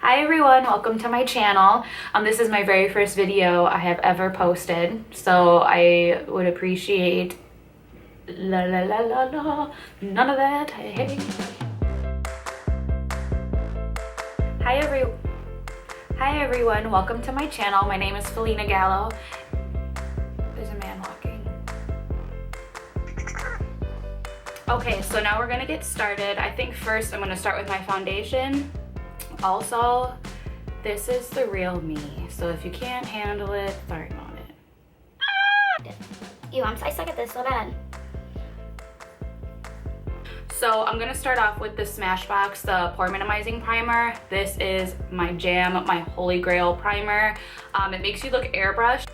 Hi everyone, welcome to my channel. This is my very first video I have ever posted, so I would appreciate none of that. Hey. Hi everyone, welcome to my channel. My name is Felina Gallo. There's a man walking. Okay, so now we're gonna get started. I think first I'm gonna start with my foundation. Also, this is the real me, so if you can't handle it, sorry about it. Ew, I suck at this so bad. So I'm gonna start off with the Smashbox, the Pore Minimizing Primer. This is my jam, my holy grail primer. It makes you look airbrushed.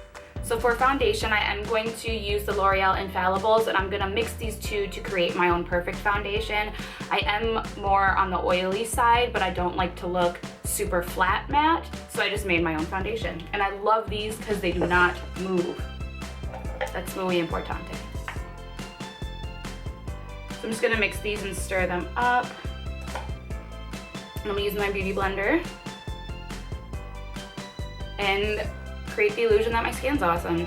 So for foundation, I am going to use the L'Oreal Infallibles, and I'm gonna mix these two to create my own perfect foundation. I am more on the oily side, but I don't like to look super flat matte, so I just made my own foundation. And I love these because they do not move. That's muy importante. So I'm just gonna mix these and stir them up. I'm gonna use my beauty blender and create the illusion that my skin's awesome.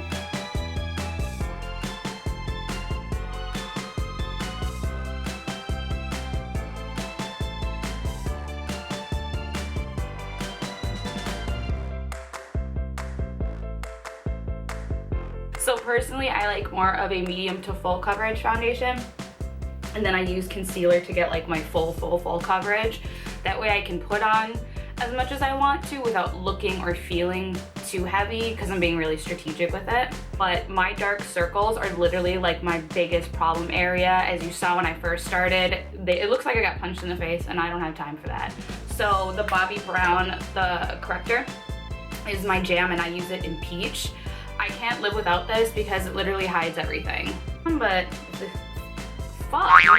So personally, I like more of a medium to full coverage foundation, and then I use concealer to get like my full coverage. That way I can put on as much as I want to without looking or feeling too heavy, because I'm being really strategic with it. But my dark circles are literally like my biggest problem area. As you saw when I first started, it looks like I got punched in the face, and I don't have time for that. So the Bobbi Brown, the Corrector, is my jam, and I use it in peach. I can't live without this because it literally hides everything. But fuck me.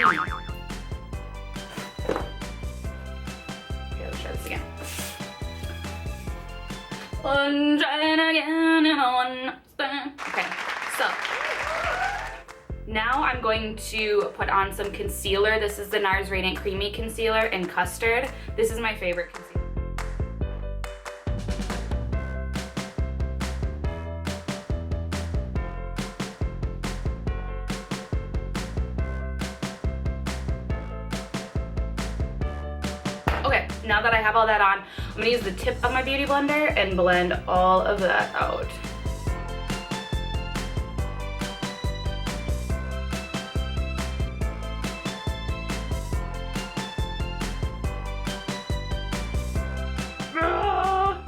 Okay, let's try this again. One trying again and one stand. Okay, so now I'm going to put on some concealer. This is the Nars Radiant Creamy Concealer in Custard. This is my favorite concealer. Okay, now that I have all that on, I'm gonna use the tip of my beauty blender and blend all of that out.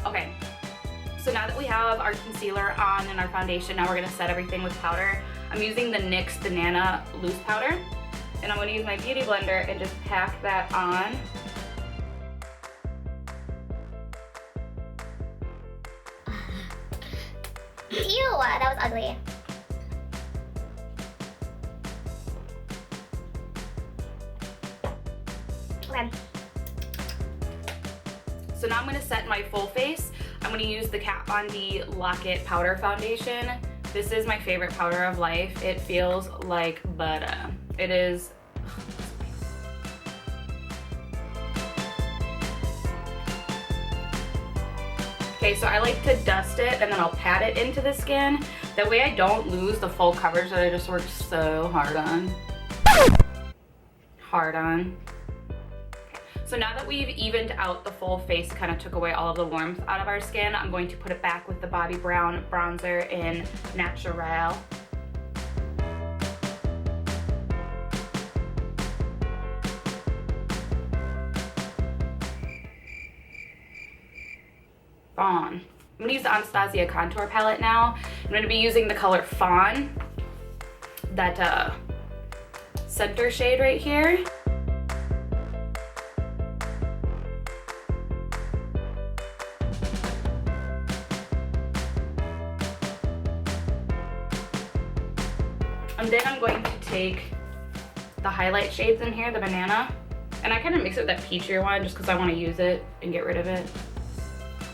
Okay, so now that we have our concealer on and our foundation, now we're gonna set everything with powder. I'm using the NYX Banana Loose Powder, and I'm gonna use my beauty blender and just pack that on. Ew, that was ugly. Okay. So now I'm going to set my full face. I'm going to use the Kat Von D Lock-It Powder Foundation. This is my favorite powder of life. It feels like butter. It is... Okay, so I like to dust it and then I'll pat it into the skin. That way I don't lose the full coverage that I just worked so hard on. Okay. So now that we've evened out the full face, kind of took away all of the warmth out of our skin, I'm going to put it back with the Bobbi Brown bronzer in Natural. I'm gonna use the Anastasia contour palette now. I'm gonna be using the color Fawn, that center shade right here. And then I'm going to take the highlight shades in here, the banana, and I kind of mix it with that peachier one just because I want to use it and get rid of it.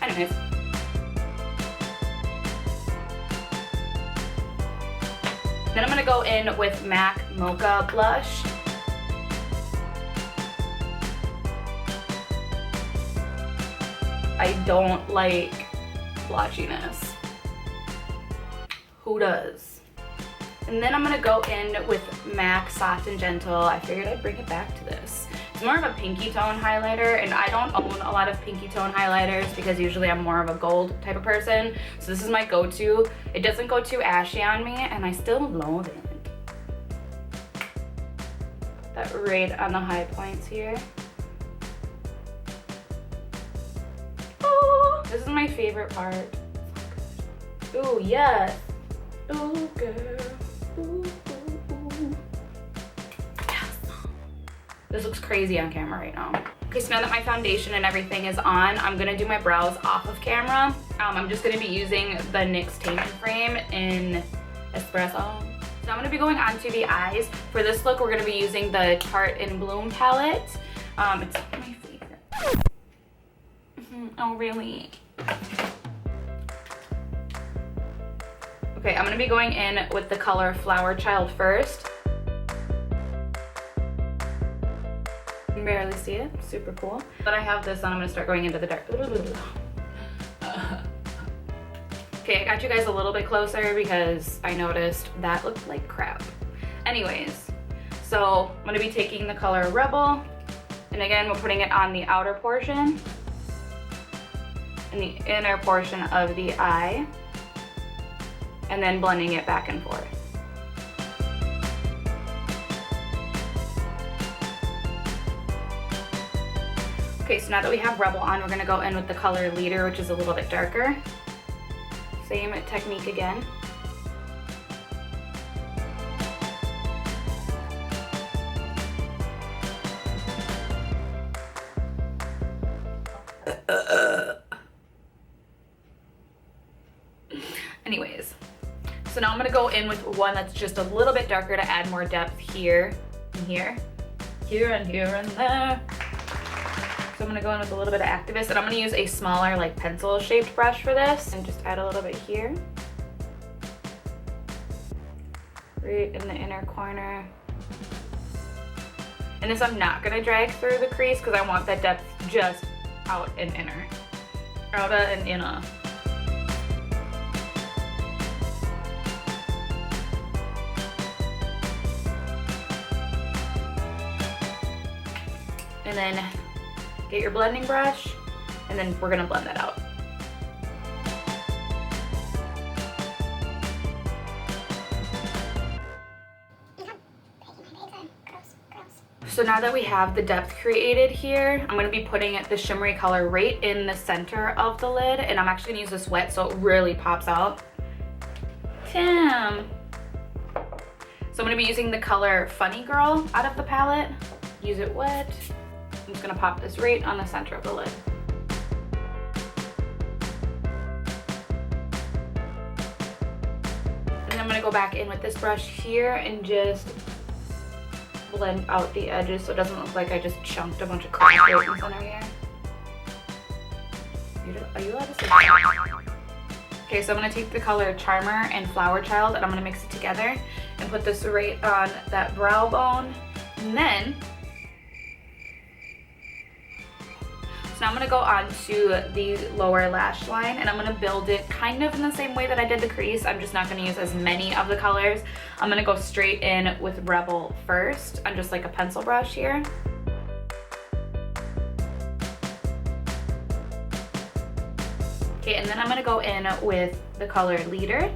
Anyways. Then I'm going to go in with MAC Mocha Blush. I don't like blotchiness. Who does? And then I'm gonna go in with MAC Soft and Gentle. I figured I'd bring it back to this. It's more of a pinky tone highlighter, and I don't own a lot of pinky tone highlighters because usually I'm more of a gold type of person. So this is my go-to. It doesn't go too ashy on me, and I still love it. Put that right on the high points here. Oh, this is my favorite part. Ooh, yes. Ooh, girl. Ooh, ooh, ooh. Yes. This looks crazy on camera right now. Okay, so now that my foundation and everything is on, I'm gonna do my brows off of camera. I'm just gonna be using the NYX Tame frame in Espresso. So I'm gonna be going on to the eyes. For this look, we're gonna be using the Tarte in Bloom palette. It's my favorite. Oh, really? Okay, I'm gonna be going in with the color Flower Child first. You can barely see it, super cool. But I have this on, I'm gonna start going into the dark. Okay, I got you guys a little bit closer because I noticed that looked like crap. Anyways, so I'm gonna be taking the color Rebel, and again, we're putting it on the outer portion and the inner portion of the eye, and then blending it back and forth. Okay, so now that we have Rebel on, we're gonna go in with the color Leader, which is a little bit darker. Same technique again. Anyways, so now I'm gonna go in with one that's just a little bit darker to add more depth here and here, and there. So I'm gonna go in with a little bit of Activist, and I'm gonna use a smaller, like pencil shaped brush for this, and just add a little bit here. Right in the inner corner. And this I'm not gonna drag through the crease because I want that depth just out and inner. Outer and inner. And then get your blending brush, and then we're gonna blend that out. So now that we have the depth created here, I'm gonna be putting the shimmery color right in the center of the lid, and I'm actually gonna use this wet so it really pops out. Tim. So I'm gonna be using the color Funny Girl out of the palette. Use it wet. I'm just gonna pop this right on the center of the lid. And then I'm gonna go back in with this brush here and just blend out the edges so it doesn't look like I just chunked a bunch of crap right in the center here. Are you allowed to say that? Okay, so I'm gonna take the color Charmer and Flower Child, and I'm gonna mix it together and put this right on that brow bone. And then, so now I'm gonna go on to the lower lash line, and I'm gonna build it kind of in the same way that I did the crease. I'm just not gonna use as many of the colors. I'm gonna go straight in with Rebel first on just like a pencil brush here. Okay, and then I'm gonna go in with the color Leader.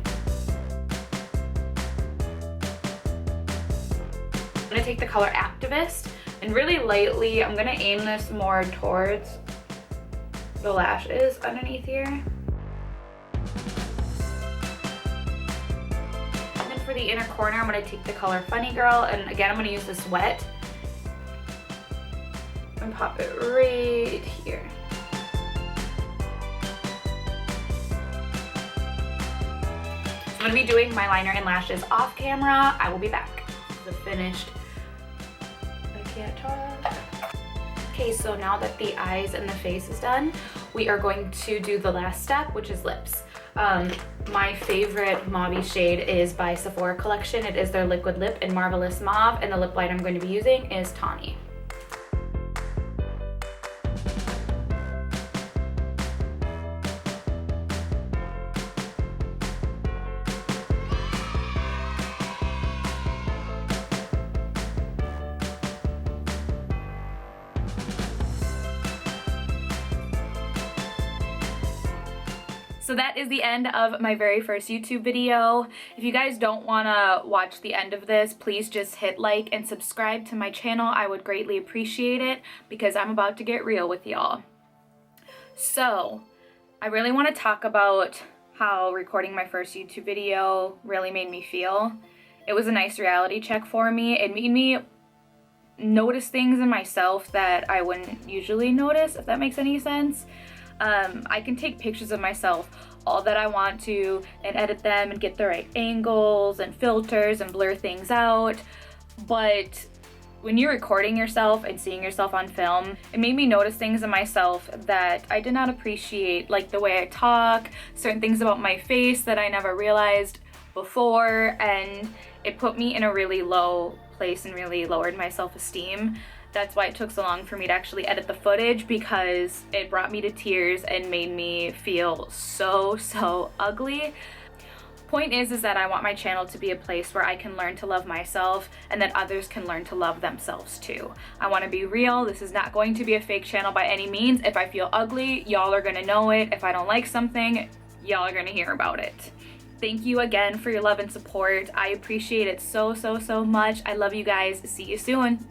I'm gonna take the color Activist, and really lightly, I'm gonna aim this more towards the lashes underneath here. And then for the inner corner, I'm gonna take the color Funny Girl, and again, I'm gonna use this wet and pop it right here. I'm gonna be doing my liner and lashes off camera. I will be back. This is the finished, I can't talk. Okay, so now that the eyes and the face is done, we are going to do the last step, which is lips. My favorite Mauve shade is by Sephora Collection. It is their liquid lip in Marvelous Mauve, and the lip liner I'm going to be using is Tawny. So that is the end of my very first YouTube video. If you guys don't want to watch the end of this, please just hit like and subscribe to my channel. I would greatly appreciate it because I'm about to get real with y'all. So I really want to talk about how recording my first YouTube video really made me feel. It was a nice reality check for me. It made me notice things in myself that I wouldn't usually notice, if that makes any sense. I can take pictures of myself all that I want to and edit them and get the right angles and filters and blur things out, but when you're recording yourself and seeing yourself on film, it made me notice things in myself that I did not appreciate, like the way I talk, certain things about my face that I never realized before, and it put me in a really low place and really lowered my self-esteem. That's why it took so long for me to actually edit the footage, because it brought me to tears and made me feel so ugly. Point is that I want my channel to be a place where I can learn to love myself and that others can learn to love themselves too. I want to be real. This is not going to be a fake channel by any means. If I feel ugly, y'all are gonna know it. If I don't like something, y'all are gonna hear about it. Thank you again for your love and support. I appreciate it so much. I love you guys. See you soon.